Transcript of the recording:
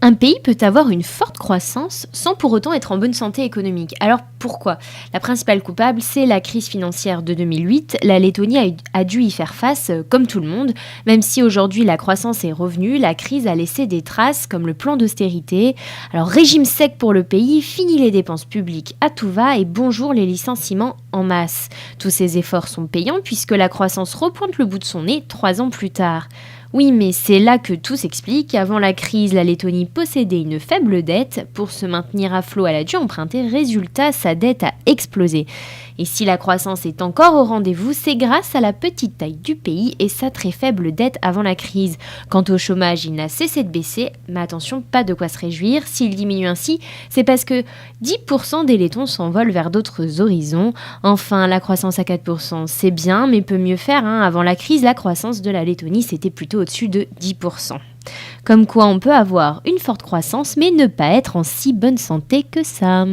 Un pays peut avoir une forte croissance sans pour autant être en bonne santé économique. Alors pourquoi? La principale coupable, c'est la crise financière de 2008. La Lettonie a dû y faire face, comme tout le monde. Même si aujourd'hui la croissance est revenue, la crise a laissé des traces comme le plan d'austérité. Alors régime sec pour le pays, fini les dépenses publiques à tout va et bonjour les licenciements en masse. Tous ces efforts sont payants puisque la croissance repointe le bout de son nez 3 ans plus tard. Oui, mais c'est là que tout s'explique. Avant la crise, la Lettonie possédait une faible dette. Pour se maintenir à flot, elle a dû emprunter. Résultat, sa dette a explosé. Et si la croissance est encore au rendez-vous, c'est grâce à la petite taille du pays et sa très faible dette avant la crise. Quant au chômage, il n'a cessé de baisser. Mais attention, pas de quoi se réjouir. S'il diminue ainsi, c'est parce que 10% des Lettons s'envolent vers d'autres horizons. Enfin, la croissance à 4%, c'est bien, mais peut mieux faire. Avant la crise, la croissance de la Lettonie, c'était plutôt au-dessus de 10%. Comme quoi on peut avoir une forte croissance mais ne pas être en si bonne santé que ça.